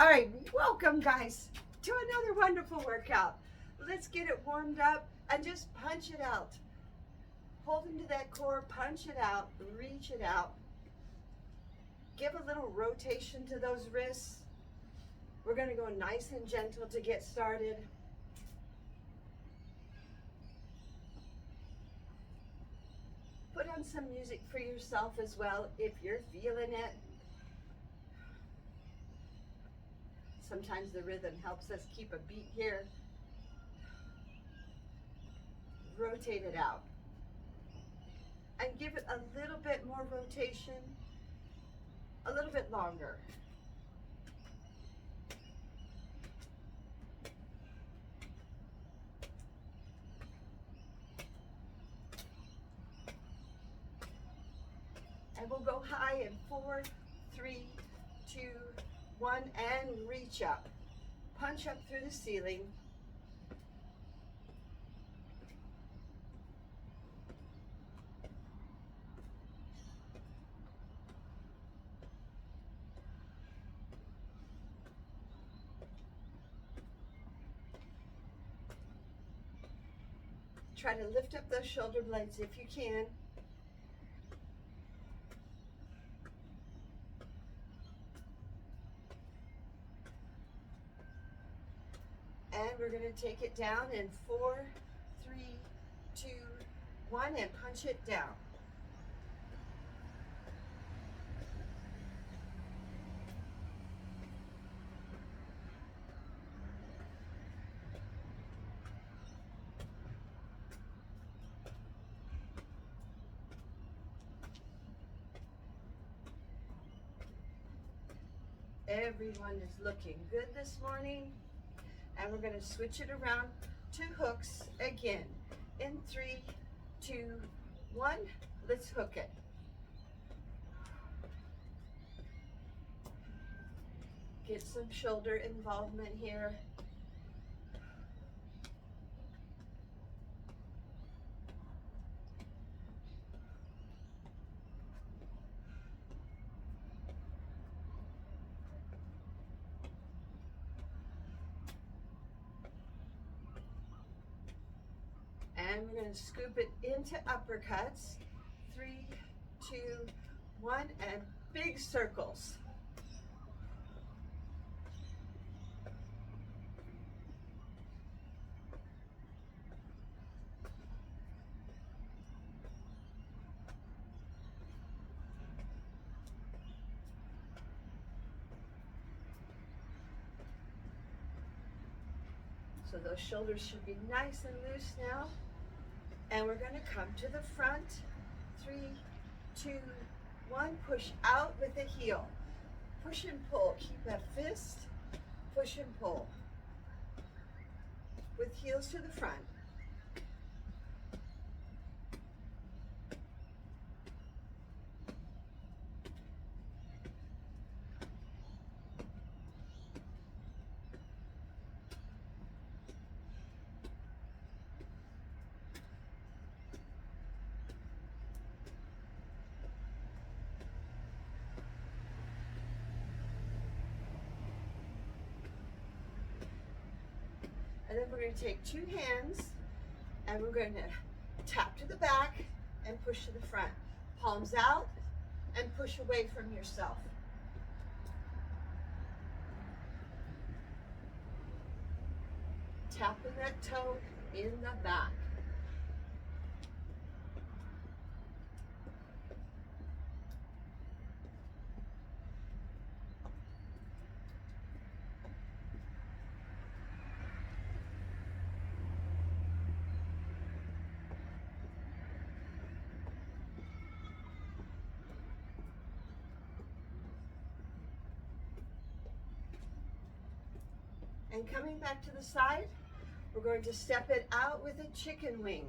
All right, welcome guys to another wonderful workout. Let's get it warmed up and just punch it out. Hold into that core, punch it out, reach it out. Give a little rotation to those wrists. We're gonna go nice and gentle to get started. Put on some music for yourself as well if you're feeling it. Sometimes the rhythm helps us keep a beat here. Rotate it out. And give it a little bit more rotation, a little bit longer. And we'll go high in 4, 3, 2, 1, and reach up. Punch up through the ceiling. Try to lift up those shoulder blades if you can. And we're going to take it down in 4, 3, 2, 1, and punch it down. Everyone is looking good this morning. And we're going to switch it around to hooks again. In 3, 2, 1, let's hook it. Get some shoulder involvement here. And we're going to scoop it into uppercuts. 3, 2, 1, and big circles. So those shoulders should be nice and loose now. And we're going to come to the front. 3, 2, 1. Push out with the heel. Push and pull. Keep that fist. Push and pull. With heels to the front. And then we're going to take 2 hands and we're going to tap to the back and push to the front. Palms out and push away from yourself. Tapping that toe in the back. And coming back to the side, we're going to step it out with a chicken wing.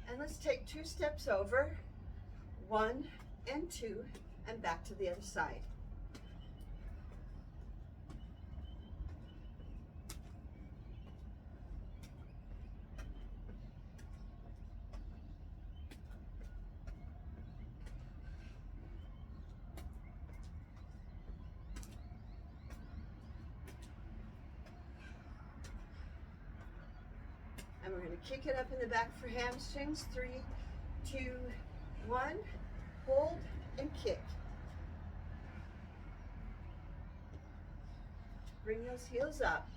And let's take 2 steps over, 1 and 2, and back to the other side. And we're going to kick it up in the back for hamstrings. 3, 2, 1. Hold and kick. Bring those heels up.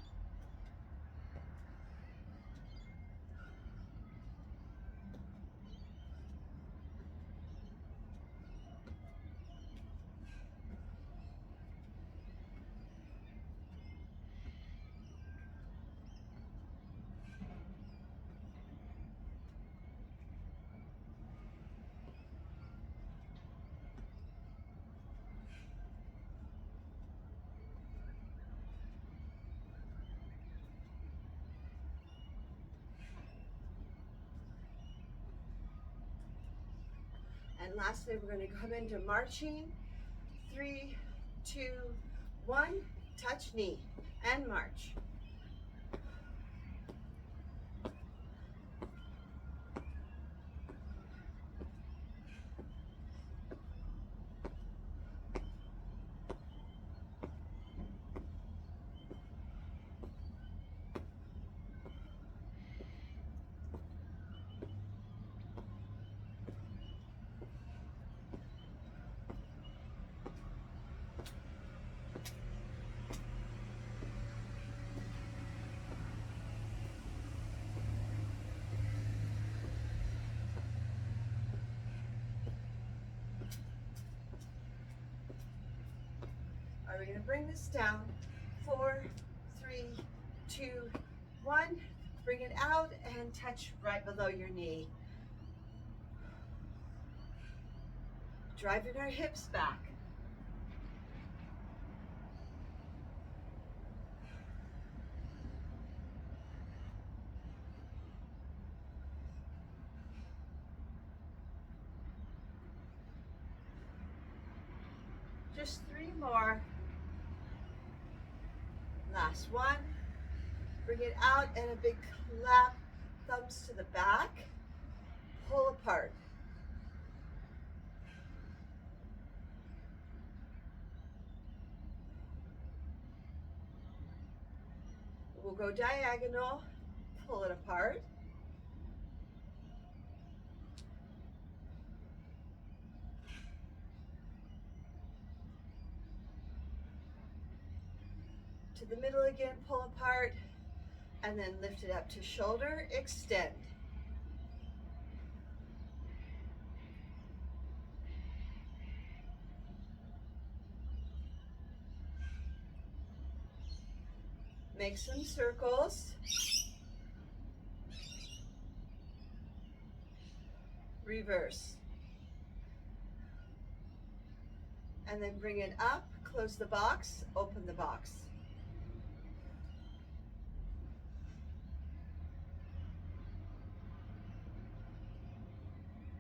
And lastly, we're going to come into marching. 3, 2, 1. Touch knee and march. Are we going to bring this down? 4, 3, 2, 1. Bring it out and touch right below your knee. Driving our hips back. Just 3 more. Last one. Bring it out and a big clap. Thumbs to the back. Pull apart. We'll go diagonal. Pull it apart. To the middle again, pull apart, and then lift it up to shoulder, extend. Make some circles. Reverse. And then bring it up, close the box, open the box.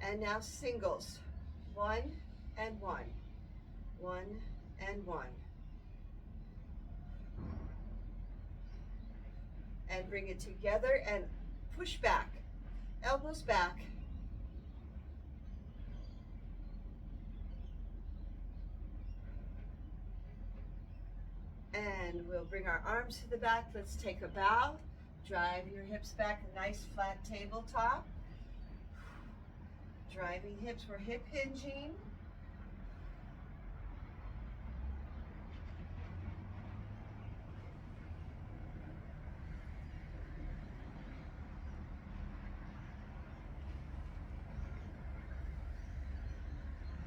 And now singles. 1 and 1. 1 and 1. And bring it together and push back. Elbows back. And we'll bring our arms to the back. Let's take a bow. Drive your hips back, a nice flat tabletop. Driving hips, we're hip hinging.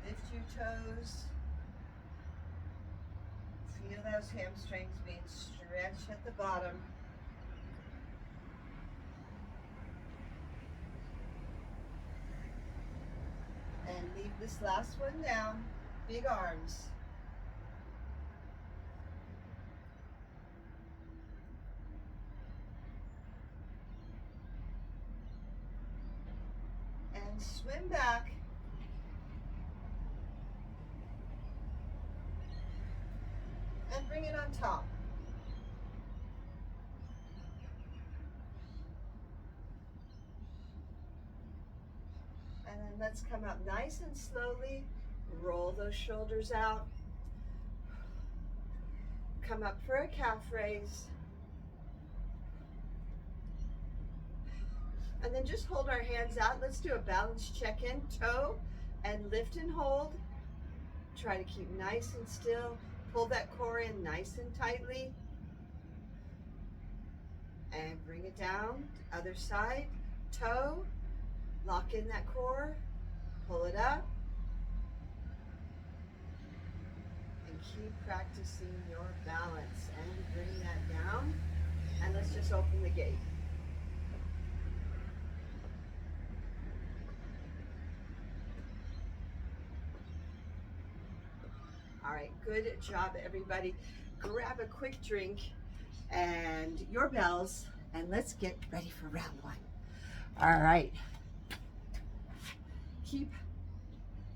Lift your toes. Feel those hamstrings being stretched at the bottom. And leave this last one down. Big arms. And swim back. And bring it on top. And then let's come up nice and slowly. Roll those shoulders out. Come up for a calf raise. And then just hold our hands out. Let's do a balance check-in. Toe and lift and hold. Try to keep nice and still. Pull that core in nice and tightly. And bring it down. Other side. Toe. Lock in that core. Pull it up. And keep practicing your balance. And bring that down. And let's just open the gate. All right, good job, everybody. Grab a quick drink and your bells, and let's get ready for round one. All right. Keep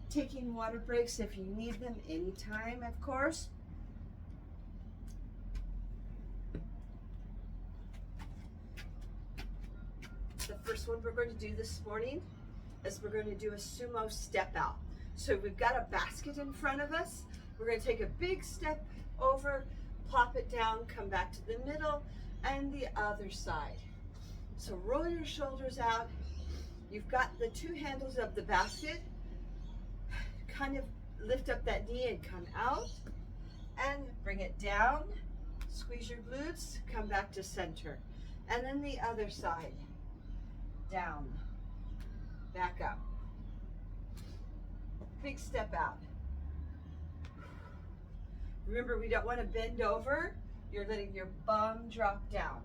taking water breaks if you need them anytime, of course. The first one we're going to do this morning is we're going to do a sumo step out. So we've got a basket in front of us. We're going to take a big step over, plop it down, come back to the middle and the other side. So roll your shoulders out. You've got the two handles of the basket. Kind of lift up that knee and come out and bring it down. Squeeze your glutes, come back to center. And then the other side. Down, back up. Big step out. Remember, we don't want to bend over. You're letting your bum drop down.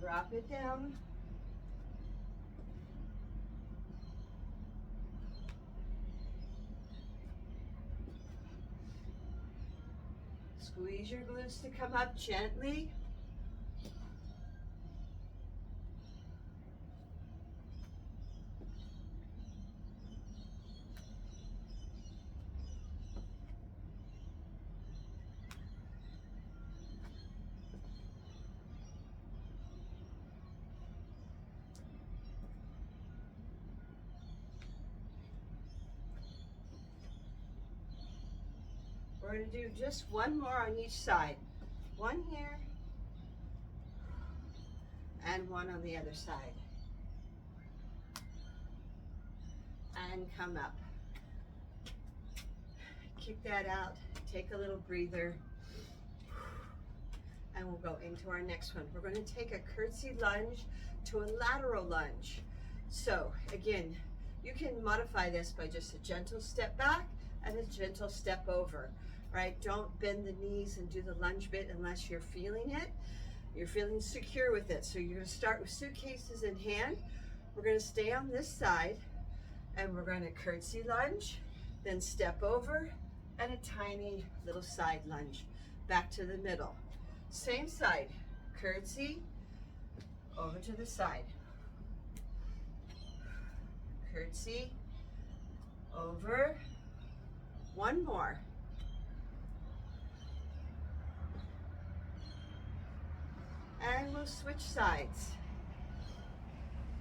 Drop it down. Squeeze your glutes to come up gently. We're going to do just one more on each side. One here and one on the other side. And come up. Kick that out. Take a little breather. And we'll go into our next one. We're going to take a curtsy lunge to a lateral lunge. So again, you can modify this by just a gentle step back and a gentle step over. Right? Don't bend the knees and do the lunge bit unless you're feeling it. You're feeling secure with it. So you're going to start with suitcases in hand. We're going to stay on this side and we're going to curtsy lunge, then step over and a tiny little side lunge back to the middle. Same side, curtsy, over to the side. Curtsy, over, one more. And we'll switch sides.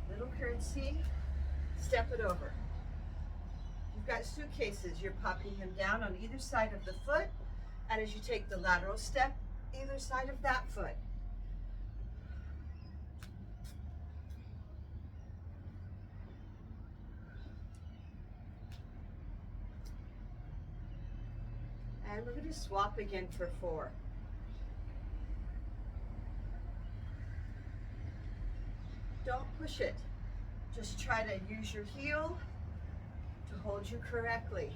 Little curtsy, step it over. You've got suitcases, you're popping them down on either side of the foot, and as you take the lateral step, either side of that foot. And we're going to swap again for 4. Don't push it. Just try to use your heel to hold you correctly.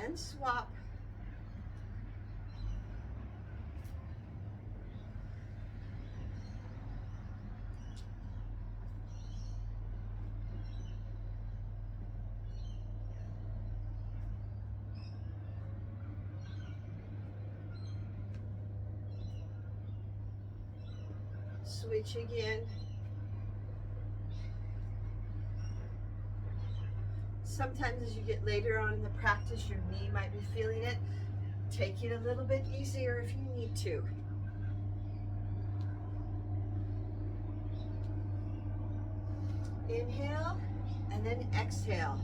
And swap. Switch again. Sometimes as you get later on in the practice, your knee might be feeling it. Take it a little bit easier if you need to. Inhale and then exhale.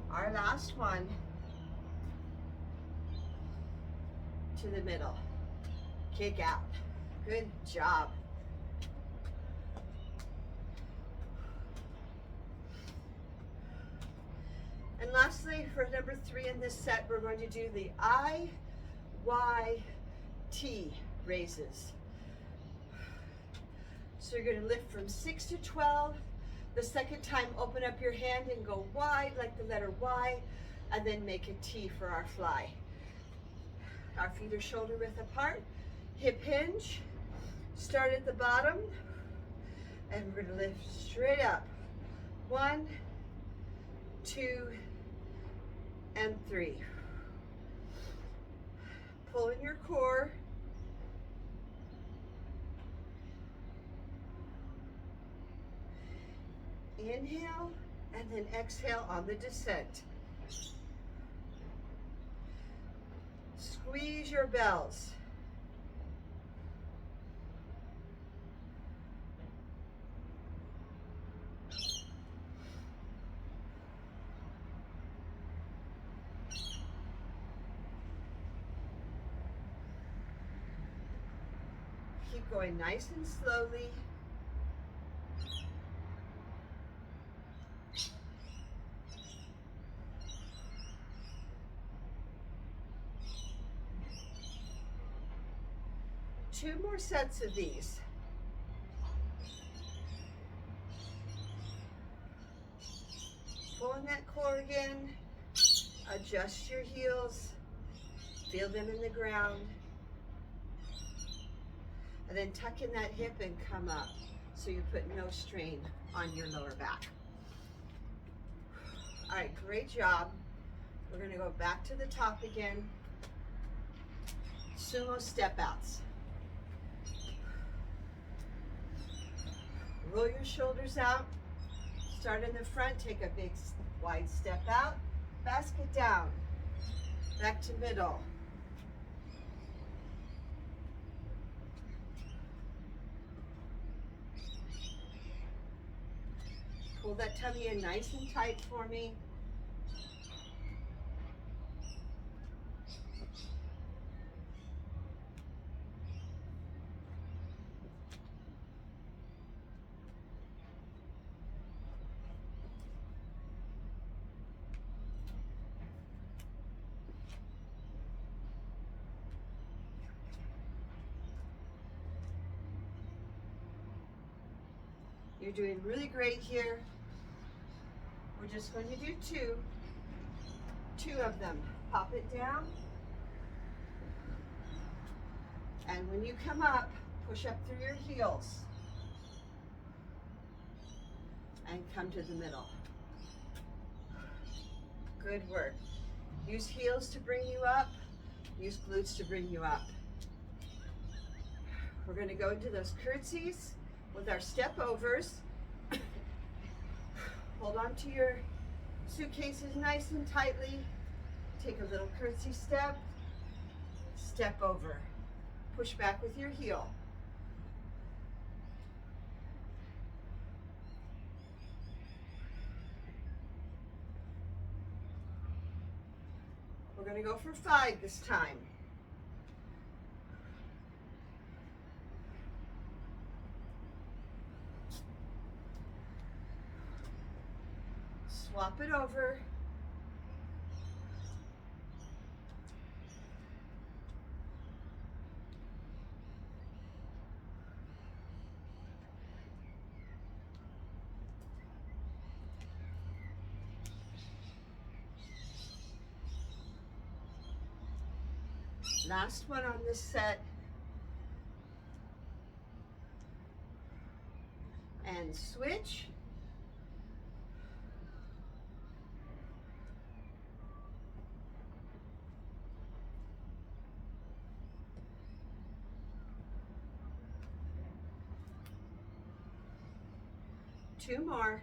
Our last one. To the middle. Kick out. Good job. And lastly, for number 3 in this set, we're going to do the IYT raises. So you're going to lift from 6 to 12. The second time, open up your hand and go wide like the letter Y, and then make a T for our fly. Our feet are shoulder width apart. Hip hinge. Start at the bottom, and we're going to lift straight up. 1, 2, and 3. Pull in your core. Inhale, and then exhale on the descent. Squeeze your bells. Keep going nice and slowly. Two more sets of these. Pull in that core again. Adjust your heels. Feel them in the ground. And then tuck in that hip and come up so you put no strain on your lower back. All right, great job. We're going to go back to the top again. Sumo step outs. Roll your shoulders out. Start in the front, take a big wide step out. Basket down. Back to middle. Pull that tummy in nice and tight for me. You're doing really great here. We're just going to do two of them. Pop it down. And when you come up, push up through your heels. And come to the middle. Good work. Use heels to bring you up. Use glutes to bring you up. We're going to go into those curtsies with our step overs. Hold on to your suitcases nice and tightly. Take a little curtsy step. Step over. Push back with your heel. We're going to go for 5 this time. Swap it over. Last one on this set. And switch. 2 more.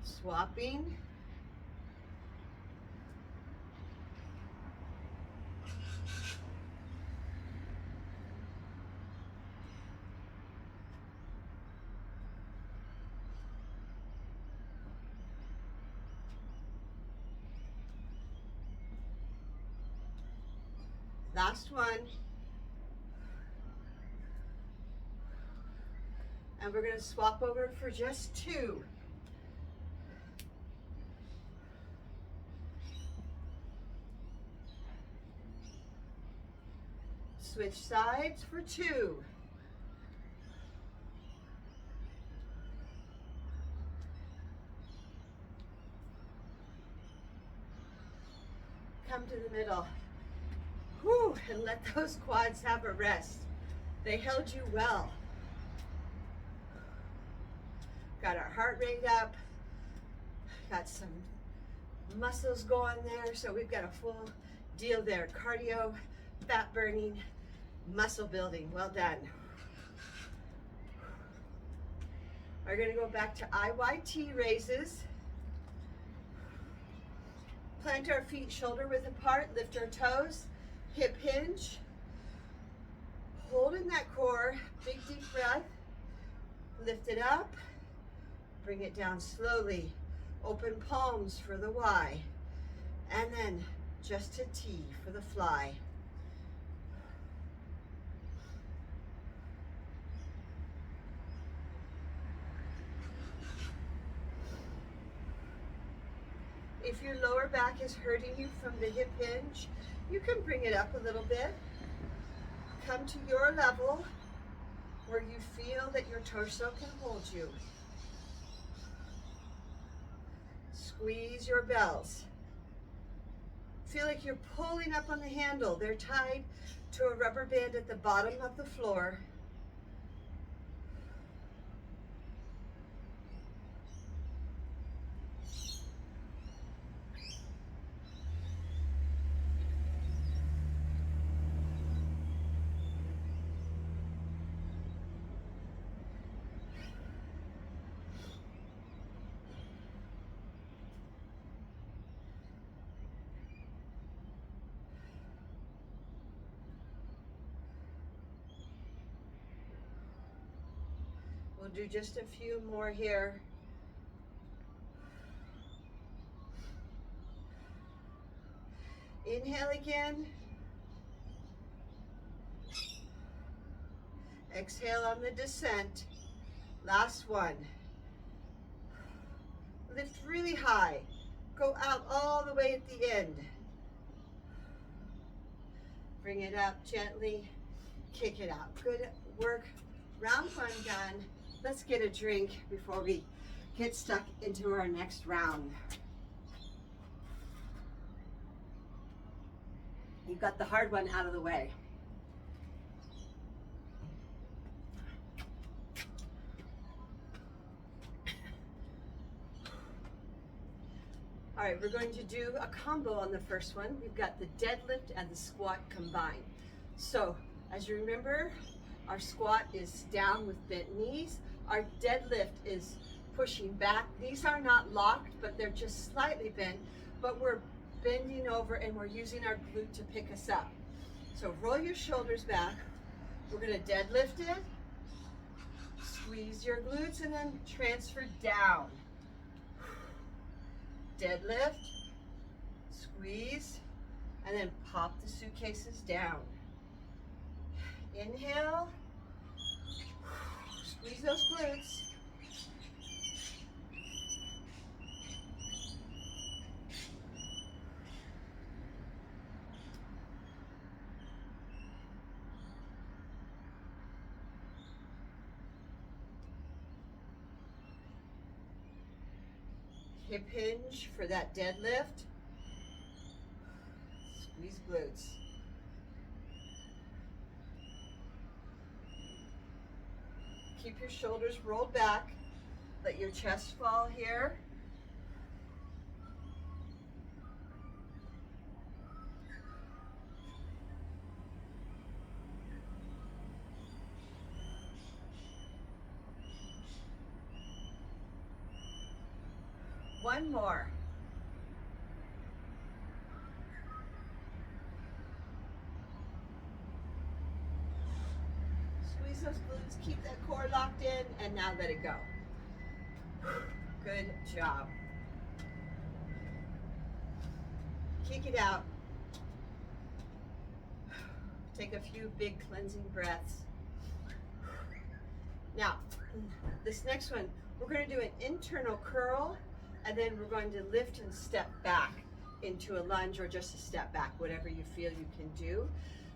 Swapping. Last one. And we're going to swap over for just 2. Switch sides for 2. Come to the middle. Whew, and let those quads have a rest. They held you well. Got our heart rate up. Got some muscles going there. So we've got a full deal there. Cardio, fat burning, muscle building. Well done. We're going to go back to IYT raises. Plant our feet shoulder width apart, lift our toes, hip hinge. Hold in that core, big deep breath. Lift it up, bring it down slowly. Open palms for the Y. And then just a T for the fly. If your lower back is hurting you from the hip hinge, you can bring it up a little bit. Come to your level where you feel that your torso can hold you. Squeeze your bells. Feel like you're pulling up on the handle. They're tied to a rubber band at the bottom of the floor. We'll do just a few more here. Inhale again. Exhale on the descent. Last one. Lift really high. Go out all the way at the end. Bring it up gently. Kick it out. Good work. Round 1 done. Let's get a drink before we get stuck into our next round. You've got the hard one out of the way. All right, we're going to do a combo on the first one. We've got the deadlift and the squat combined. So, as you remember, our squat is down with bent knees. Our deadlift is pushing back. These are not locked, but they're just slightly bent, but we're bending over and we're using our glute to pick us up. So roll your shoulders back. We're gonna deadlift it, squeeze your glutes, and then transfer down. Deadlift, squeeze, and then pop the suitcases down. Inhale, squeeze those glutes. Hip hinge for that deadlift. Squeeze glutes. Keep your shoulders rolled back. Let your chest fall here. One more. Squeeze those glutes, keep that core locked in, and now let it go. Good job. Kick it out. Take a few big cleansing breaths. Now, this next one, we're going to do an internal curl, and then we're going to lift and step back into a lunge or just a step back, whatever you feel you can do.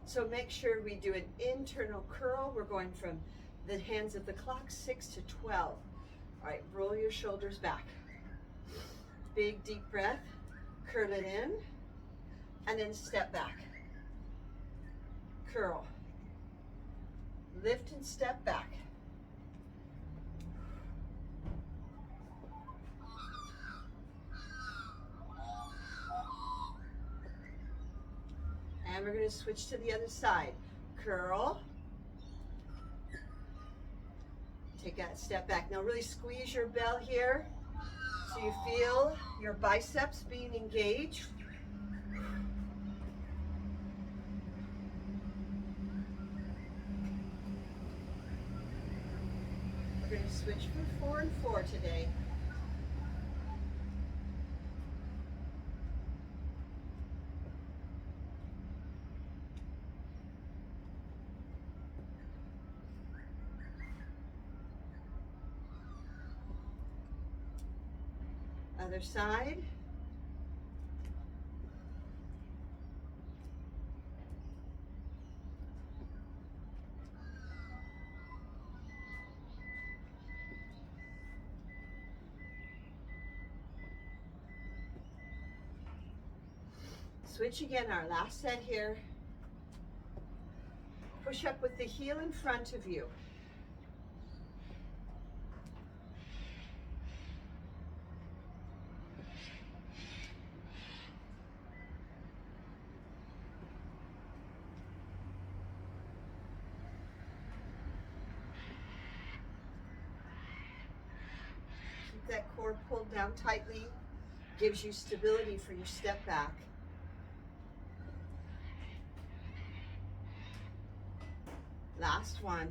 So make sure we do an internal curl. We're going from the hands of the clock, 6 to 12. All right, roll your shoulders back. Big deep breath, curl it in, and then step back. Curl. Lift and step back. And we're going to switch to the other side. Curl. Take that step back. Now really squeeze your bell here so you feel your biceps being engaged. We're going to switch for 4 and 4 today. Other side. Switch again, our last set here. Push up with the heel in front of you. Keep that core pulled down tightly. Gives you stability for your step back. Last one.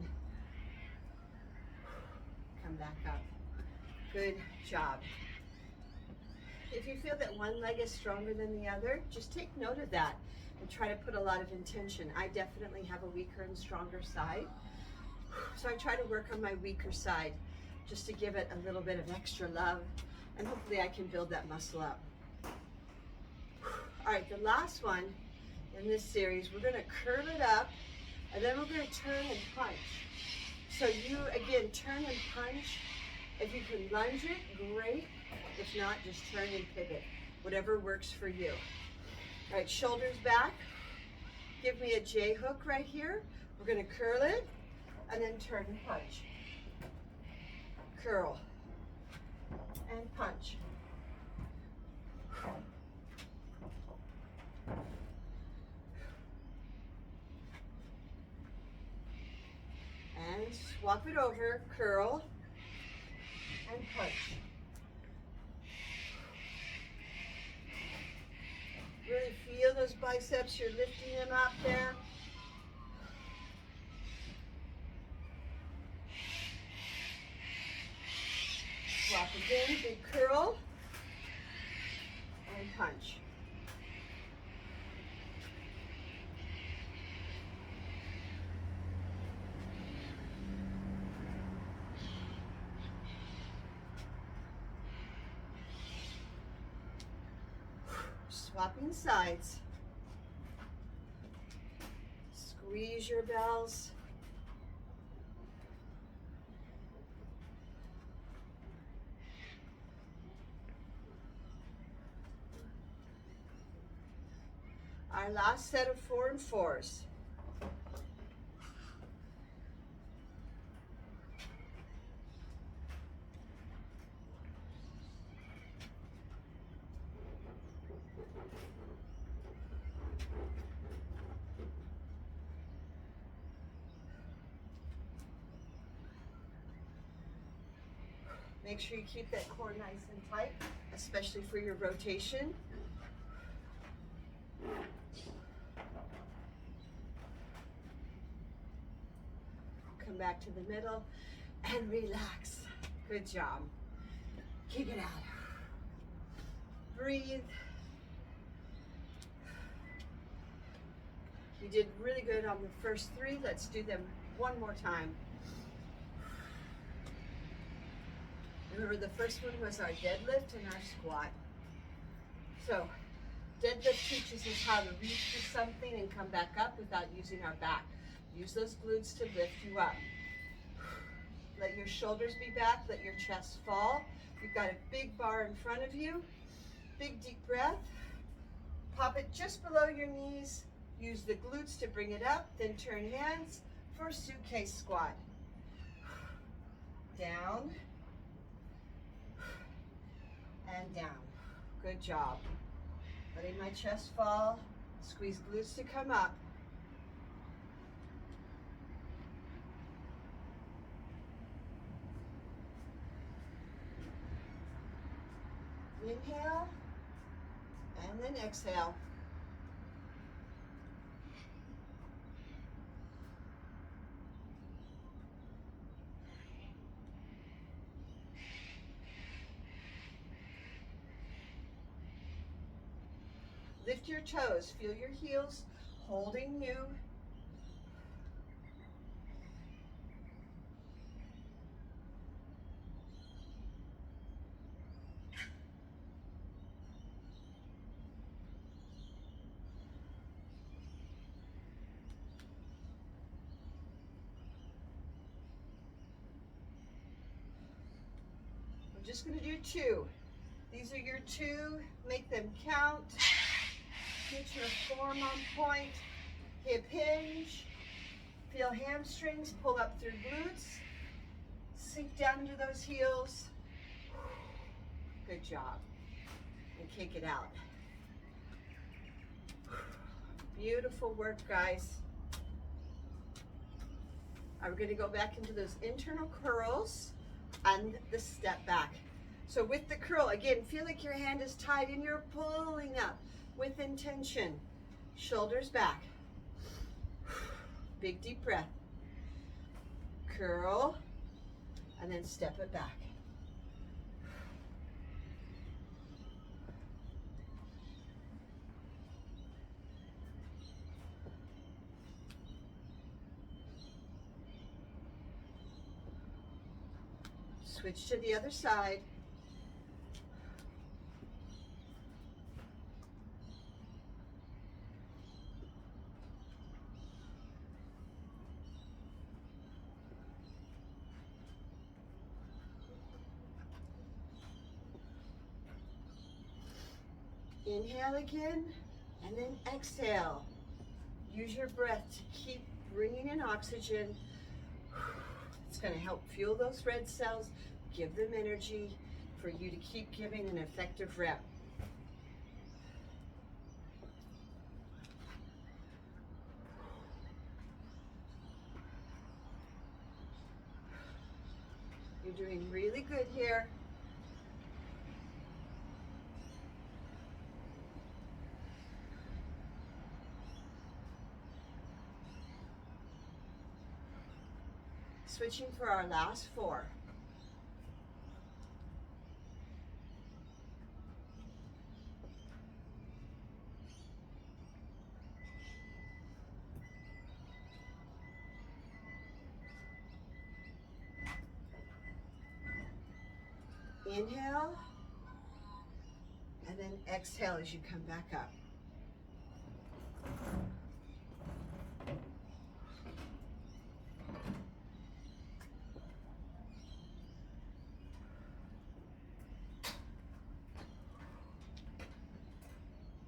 Come back up. Good job. If you feel that one leg is stronger than the other, just take note of that and try to put a lot of intention. I definitely have a weaker and stronger side. So I try to work on my weaker side just to give it a little bit of extra love, and hopefully I can build that muscle up. All right, the last one in this series, we're gonna curl it up, and then we're gonna turn and punch. So you, again, turn and punch. If you can lunge it, great. If not, just turn and pivot, whatever works for you. All right, shoulders back. Give me a J hook right here. We're gonna curl it, and then turn and punch. Curl and punch. And swap it over, curl and punch. Really feel those biceps, you're lifting them up there. Swap again, big curl and punch. Swapping sides. Squeeze your bells. Our last set of 4 and 4s. Make sure you keep that core nice and tight, especially for your rotation. Come back to the middle and relax. Good job. Kick it out. Breathe. You did really good on the first three. Let's do them one more time. Remember, the first one was our deadlift and our squat. So deadlift teaches us how to reach for something and come back up without using our back. Use those glutes to lift you up. Let your shoulders be back, let your chest fall. You've got a big bar in front of you. Big deep breath. Pop it just below your knees. Use the glutes to bring it up, then turn hands for a suitcase squat. Down and down. Good job. Letting my chest fall. Squeeze glutes to come up. Inhale and then exhale. Lift your toes, feel your heels holding you. We're just going to do two. These are your two. Make them count. Get your form on point. Hip hinge. Feel hamstrings. Pull up through glutes. Sink down into those heels. Good job. And kick it out. Beautiful work, guys. We're going to go back into those internal curls and the step back. So with the curl, again, feel like your hand is tied and you're pulling up with intention. Shoulders back. Big deep breath. Curl and then step it back. Switch to the other side. Inhale again, and then exhale. Use your breath to keep bringing in oxygen. It's going to help fuel those red cells, give them energy for you to keep giving an effective rep. You're doing really good here. Switching for our last four. Inhale, and then exhale as you come back up.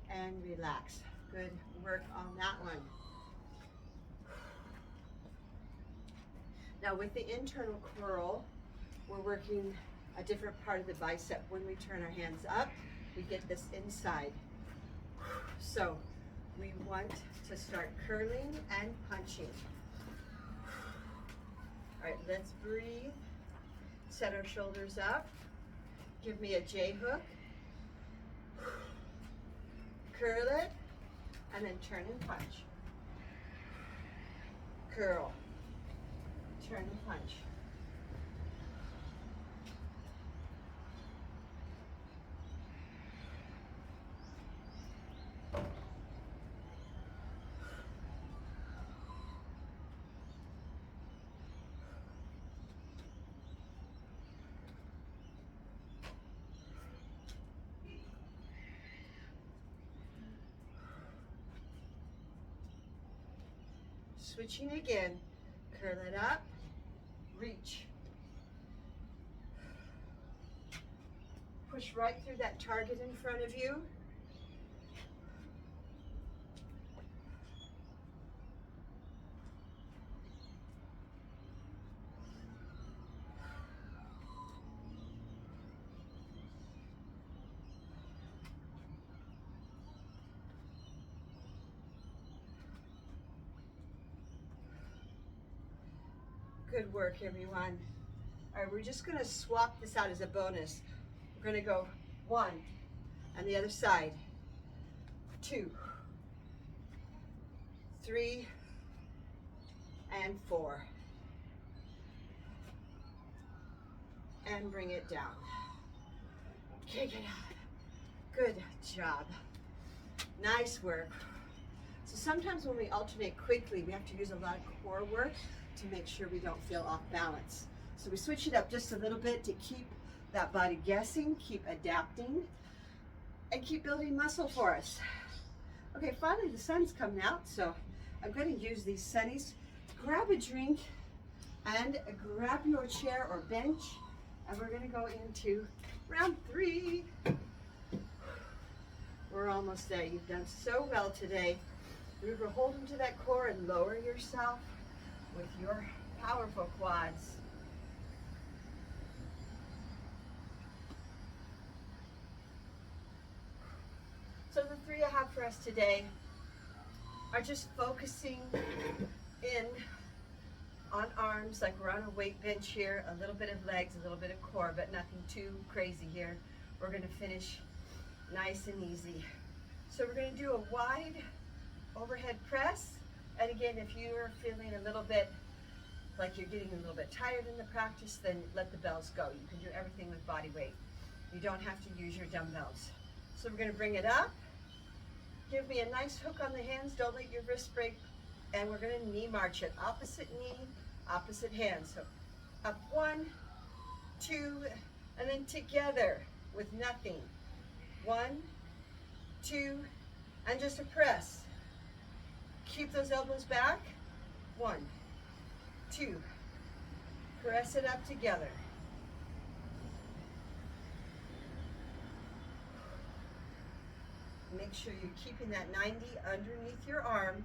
And relax. Good work on that one. Now with the internal curl, we're working a different part of the bicep. When we turn our hands up, we get this inside. So we want to start curling and punching. All right, let's breathe. Set our shoulders up. Give me a J hook. Curl it, and then turn and punch. Curl. Turn and punch. Switching again. Curl it up. Reach. Push right through that target in front of you. Good work, everyone. All right, we're just going to swap this out as a bonus. We're going to go 1 on the other side, 2, 3, and 4. And bring it down. Kick it out. Good job. Nice work. So sometimes when we alternate quickly, we have to use a lot of core work to make sure we don't feel off balance. So we switch it up just a little bit to keep that body guessing, keep adapting, and keep building muscle for us. Okay, finally the sun's coming out, so I'm going to use these sunnies. Grab a drink and grab your chair or bench, and we're going to go into round 3. We're almost there. You've done so well today. Remember, hold into that core and lower yourself with your powerful quads. So the 3 I have for us today are just focusing in on arms, like we're on a weight bench here, a little bit of legs, a little bit of core, but nothing too crazy here. We're going to finish nice and easy. So we're going to do a wide overhead press. And again, if you're feeling a little bit like you're getting a little bit tired in the practice, then let the bells go. You can do everything with body weight. You don't have to use your dumbbells. So we're going to bring it up. Give me a nice hook on the hands. Don't let your wrist break. And we're going to knee march it. Opposite knee, opposite hand. So up 1, 2, and then together with nothing. 1, 2, and just a press. Keep those elbows back. 1, 2. Press it up together. Make sure you're keeping that 90 underneath your arm.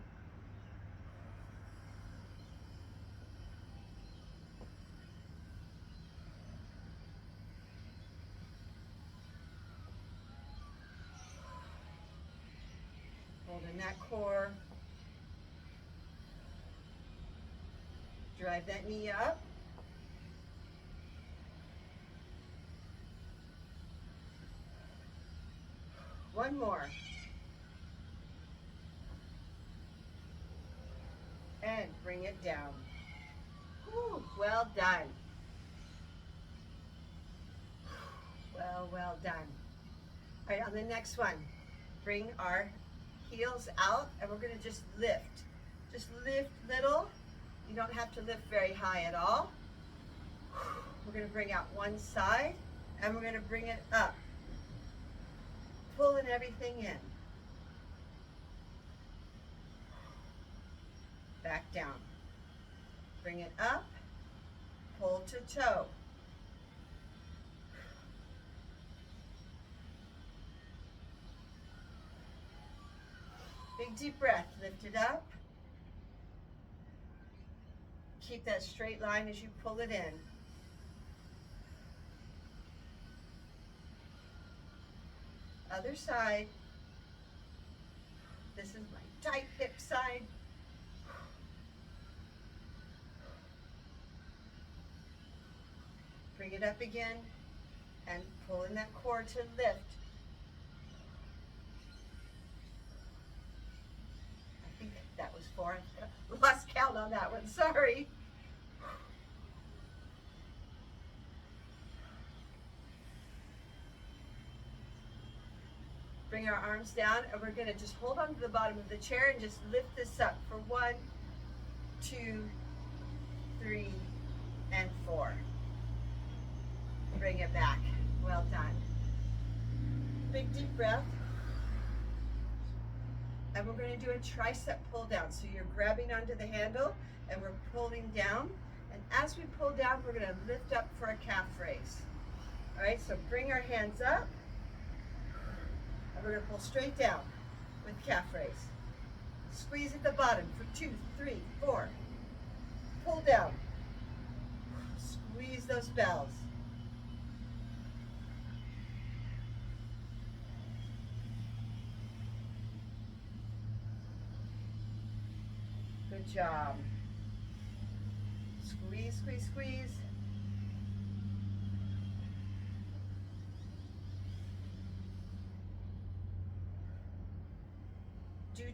Holding that core. Drive that knee up. One more. And bring it down. Whew, well done. Well done. All right, on the next one, bring our heels out and we're going to just lift. Just lift little. You don't have to lift very high at all. We're going to bring out one side and we're going to bring it up. Pulling everything in. Back down. Bring it up. Pull to toe. Big deep breath. Lift it up. Keep that straight line as you pull it in. Other side. This is my tight hip side. Bring it up again and pull in that core to lift. I think that was 4. I lost count on that one, sorry. Bring our arms down, and we're going to just hold on to the bottom of the chair and just lift this up for 1, 2, 3, and 4. Bring it back. Well done. Big deep breath. And we're going to do a tricep pull down. So you're grabbing onto the handle and we're pulling down. And as we pull down, we're going to lift up for a calf raise. All right, so bring our hands up. And we're going to pull straight down with calf raise. Squeeze at the bottom for 2, 3, 4. Pull down. Squeeze those bells. Good job. Squeeze, squeeze, squeeze. Do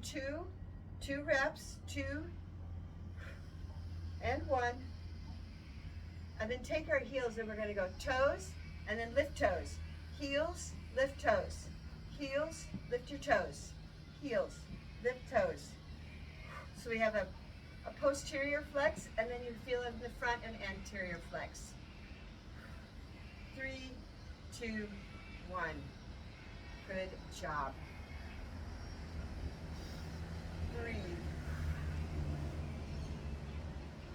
2 reps, 2 and 1. And then take our heels and we're going to go toes and then lift toes. Heels, lift toes. Heels, lift your toes. Heels, lift toes. So we have a posterior flex, and then you feel in the front and anterior flex. 3, 2, 1. Good job. Breathe.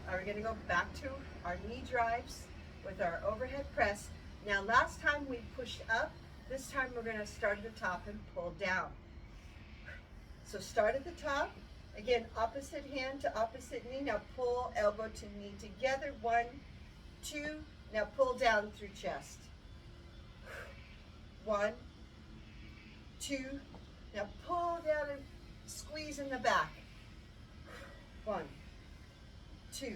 Are we going to go back to our knee drives with our overhead press? Now, last time we pushed up. This time we're going to start at the top and pull down. So start at the top. Again, opposite hand to opposite knee. Now pull elbow to knee together. 1, 2. Now pull down through chest. 1, 2. Now pull down and squeeze in the back. 1, 2.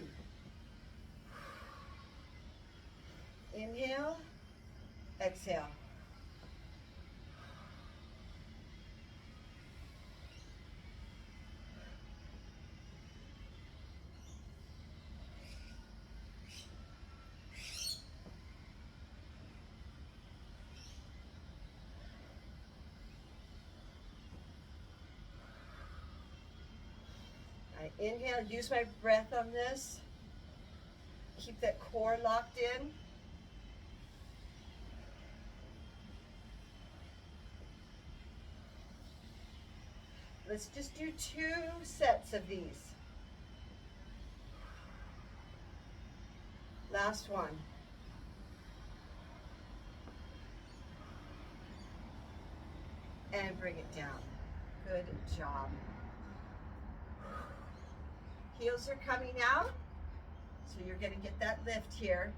Inhale, exhale. Inhale, use my breath on this. Keep that core locked in. Let's just do 2 sets of these. Last one. And bring it down. Good job. Heels are coming out, so you're going to get that lift here.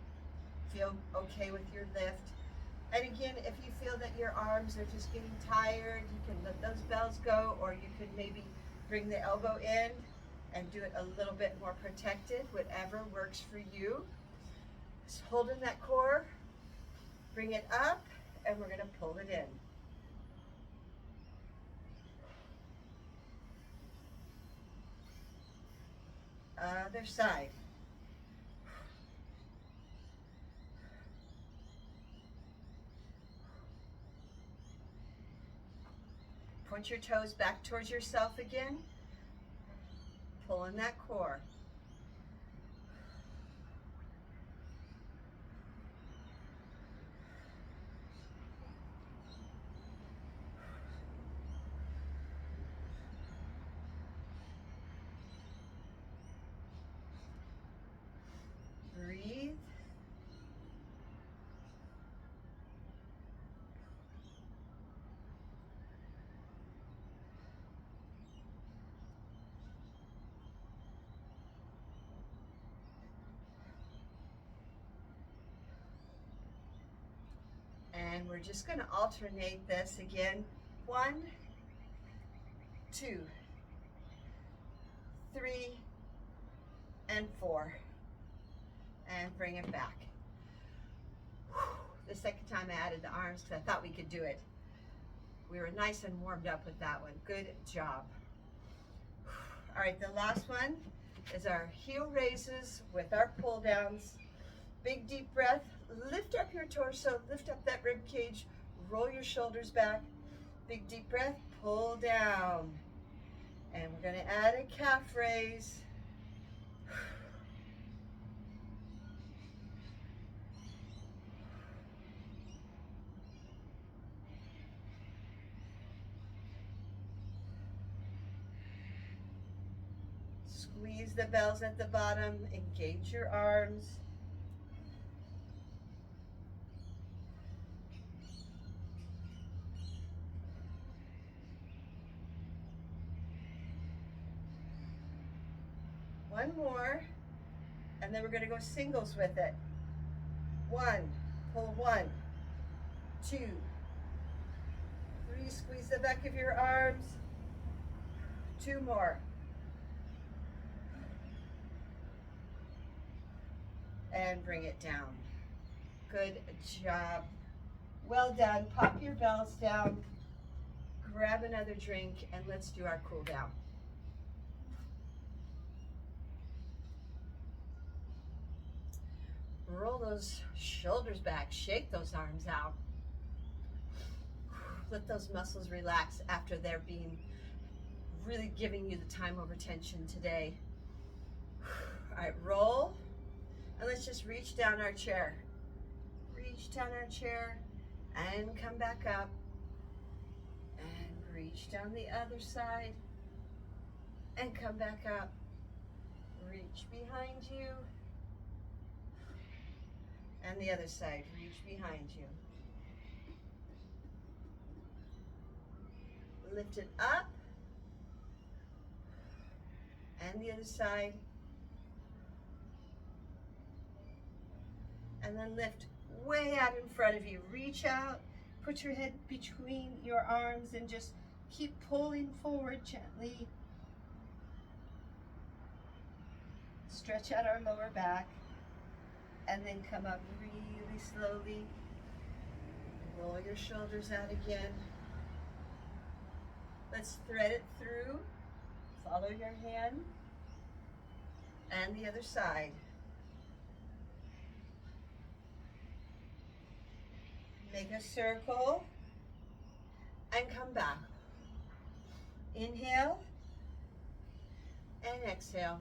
Feel okay with your lift. And again, if you feel that your arms are just getting tired, you can let those bells go, or you could maybe bring the elbow in and do it a little bit more protected, whatever works for you. Just hold in that core, bring it up, and we're going to pull it in. Other side. Point your toes back towards yourself again. Pull in that core. Breathe. And we're just going to alternate this again. 1, 2, 3, and 4. And bring it back. second time I added the arms because I thought we could do it. We were nice and warmed up with that one. Good job. All right, the last one is our heel raises with our pull downs. Big deep breath. Lift up your torso, lift up that rib cage, roll your shoulders back. Big deep breath, pull down. And we're going to add a calf raise. Squeeze the bells at the bottom, engage your arms. One more, and then we're going to go singles with it. 1, pull 1, 2, 3, squeeze the back of your arms. 2 more. And bring it down. Good job. Well done. Pop your bells down. Grab another drink and let's do our cool down. Roll those shoulders back. Shake those arms out. Let those muscles relax after they're being really giving you the time over tension today. All right, roll. And let's just reach down our chair. Reach down our chair and come back up. And reach down the other side and come back up. Reach behind you. And the other side, reach behind you. Lift it up. And the other side. And then lift way out in front of you. Reach out, put your head between your arms and just keep pulling forward gently. Stretch out our lower back and then come up really slowly. Roll your shoulders out again. Let's thread it through. Follow your hand and the other side. Make a circle and come back. Inhale and exhale.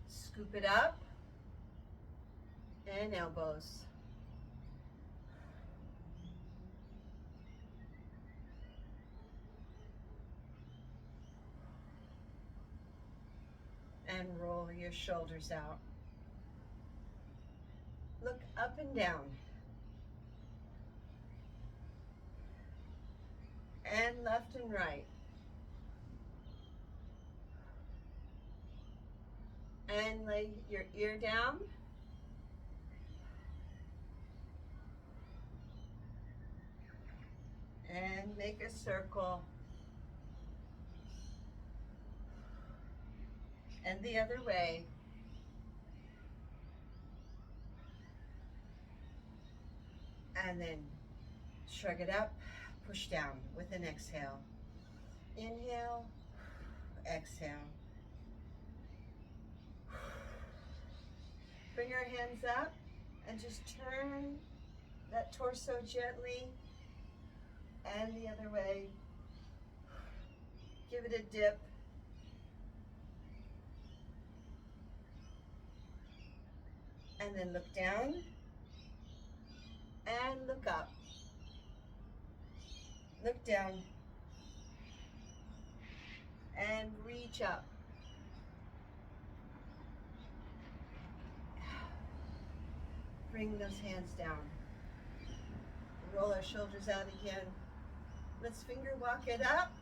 Scoop it up and elbows. And roll your shoulders out. Look up and down. And left and right. And lay your ear down. And make a circle. And the other way. And then shrug it up, push down with an exhale. Inhale, exhale. Bring our hands up and just turn that torso gently and the other way. Give it a dip. And then look down and look up. Look down and reach up. Bring those hands down. Roll our shoulders out again. Let's finger walk it up.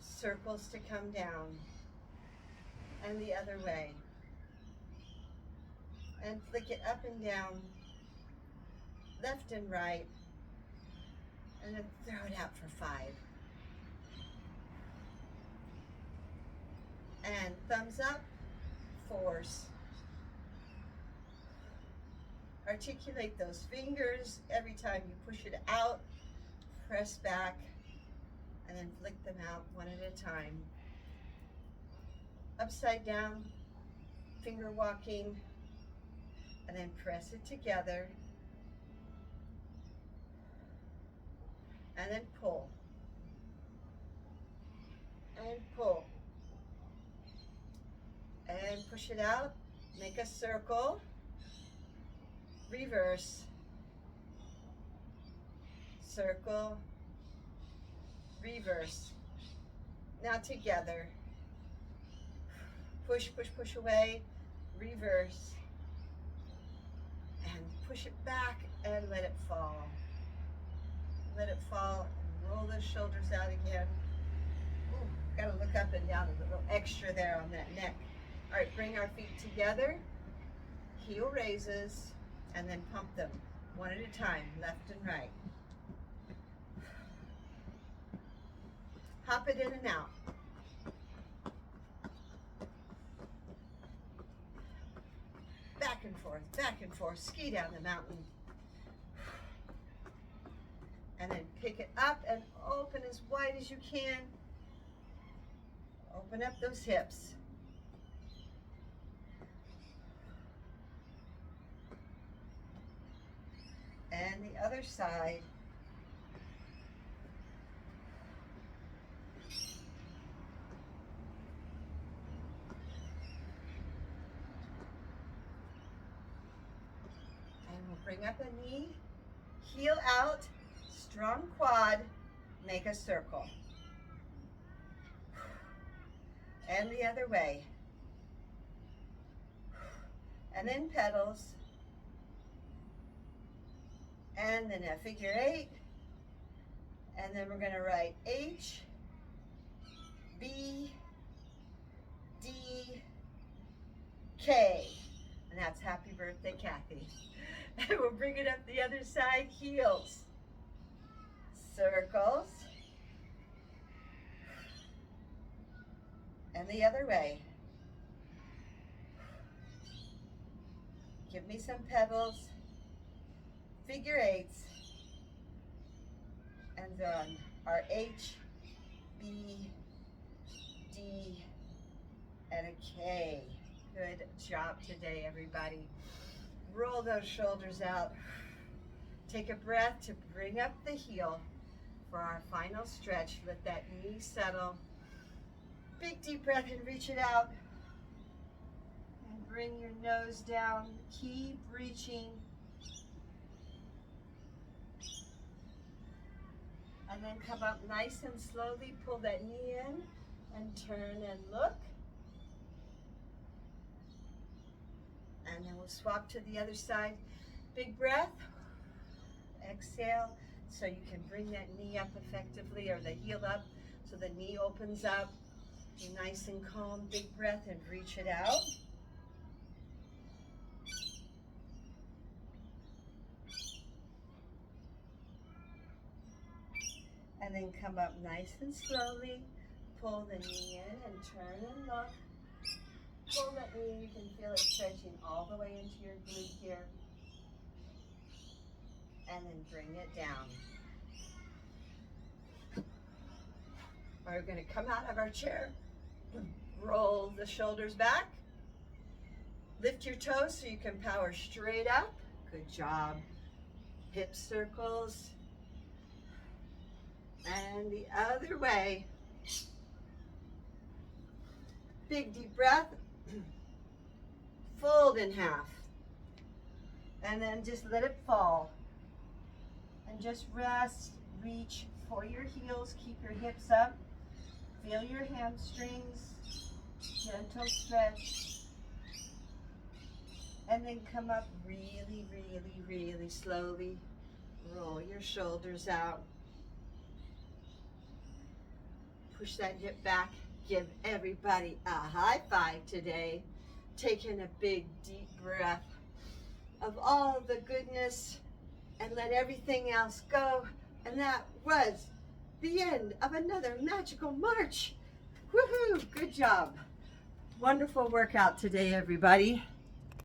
Circles to come down. And the other way. And flick it up and down, left and right, and then throw it out for 5. And thumbs up, force. Articulate those fingers every time you push it out. Press back and then flick them out one at a time. Upside down, finger walking, and then press it together. And then pull. And pull. And push it out. Make a circle. Reverse. Circle. Reverse. Now together. Push, push, push away. Reverse. And push it back and let it fall. Let it fall and roll those shoulders out again. Ooh, gotta look up and down, a little extra there on that neck. All right, bring our feet together, heel raises, and then pump them one at a time, left and right. Hop it in and out. Back and forth, ski down the mountain. And then pick it up and open as wide as you can. Open up those hips. And the other side. And we'll bring up a knee, heel out, strong quad, make a circle. And the other way. And then pedals. And then a figure 8. And then we're going to write H, B, D, K. And that's happy birthday, Kathy. And we'll bring it up the other side, heels. Circles. And the other way. Give me some pedals. Figure 8s. And then our H, B, D, and a K. Good job today, everybody. Roll those shoulders out. Take a breath to bring up the heel for our final stretch. Let that knee settle. Big deep breath and reach it out. And bring your nose down. Keep reaching. And then come up nice and slowly. Pull that knee in and turn and look. And then we'll swap to the other side. Big breath. Exhale. So you can bring that knee up effectively, or the heel up so the knee opens up. Be nice and calm. Big breath and reach it out. And then come up nice and slowly. Pull the knee in and turn and look. Pull that knee, you can feel it stretching all the way into your glute here. And then bring it down. We're going to come out of our chair. Roll the shoulders back. Lift your toes so you can power straight up. Good job. Hip circles. And the other way. Big deep breath. Fold in half. And then just let it fall. And just rest. Reach for your heels. Keep your hips up. Feel your hamstrings. Gentle stretch. And then come up really, really, really slowly. Roll your shoulders out. Push that hip back. Give everybody a high five today. Taking a big deep breath of all the goodness and let everything else go. And that was the end of another magical march. Woohoo! Good job. Wonderful workout today, everybody.